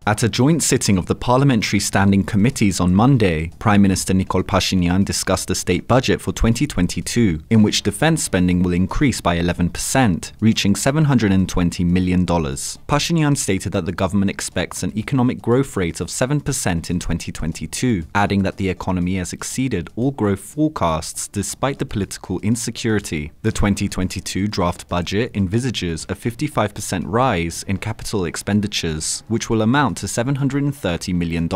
At a joint sitting of the Parliamentary Standing Committees on Monday, Prime Minister Nikol Pashinyan discussed the state budget for 2022, in which defense spending will increase by 11%, reaching $720 million. Pashinyan stated that the government expects an economic growth rate of 7% in 2022, adding that the economy has exceeded all growth forecasts despite the political insecurity. The 2022 draft budget envisages a 55% rise in capital expenditures, which will amount to $730 million.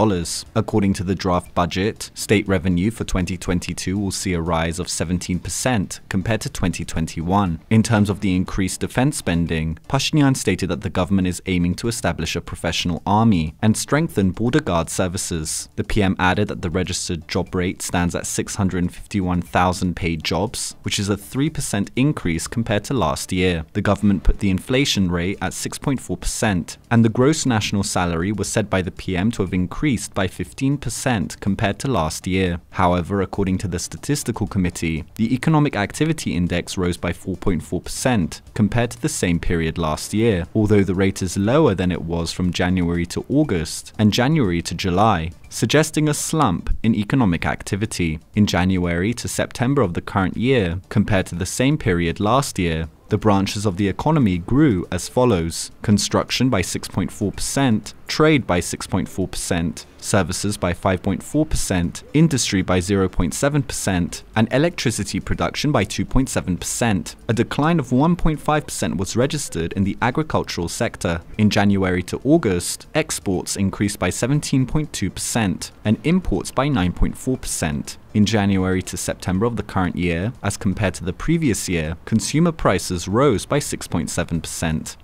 According to the draft budget, state revenue for 2022 will see a rise of 17% compared to 2021. In terms of the increased defense spending, Pashinyan stated that the government is aiming to establish a professional army and strengthen border guard services. The PM added that the registered job rate stands at 651,000 paid jobs, which is a 3% increase compared to last year. The government put the inflation rate at 6.4%, and the gross national salary was said by the PM to have increased by 15% compared to last year. However, according to the Statistical Committee, the Economic Activity Index rose by 4.4% compared to the same period last year, although the rate is lower than it was from January to August and January to July, suggesting a slump in economic activity. In January to September of the current year, compared to the same period last year, the branches of the economy grew as follows: construction by 6.4%, trade by 6.4%, services by 5.4%, industry by 0.7%, and electricity production by 2.7%. A decline of 1.5% was registered in the agricultural sector. In January to August, exports increased by 17.2% and imports by 9.4%. In January to September of the current year, as compared to the previous year, consumer prices rose by 6.7%.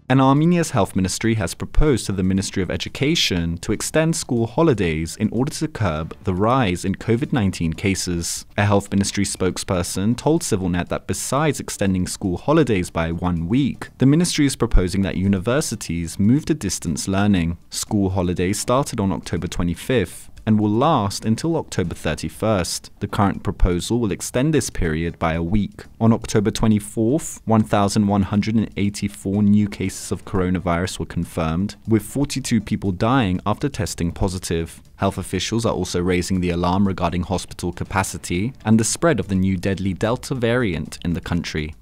And Armenia's health ministry has proposed to the Ministry of Education to extend school holidays in order to curb the rise in COVID-19 cases. A health ministry spokesperson told ＳիվիլՆեթի that besides extending school holidays by 1 week, the ministry is proposing that universities move to distance learning. School holidays started on October 25th. And will last until October 31st. The current proposal will extend this period by a week. On October 24th, 1,184 new cases of coronavirus were confirmed, with 42 people dying after testing positive. Health officials are also raising the alarm regarding hospital capacity and the spread of the new deadly Delta variant in the country.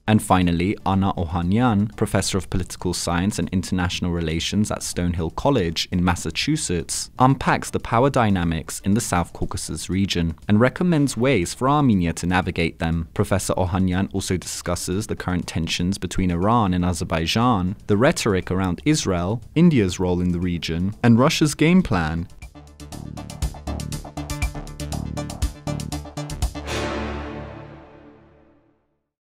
And finally, Anna Ohanyan, professor of political science and international relations at Stonehill College in Massachusetts, unpacks the power dynamics in the South Caucasus region and recommends ways for Armenia to navigate them. Professor Ohanyan also discusses the current tensions between Iran and Azerbaijan, the rhetoric around Israel, India's role in the region, and Russia's game plan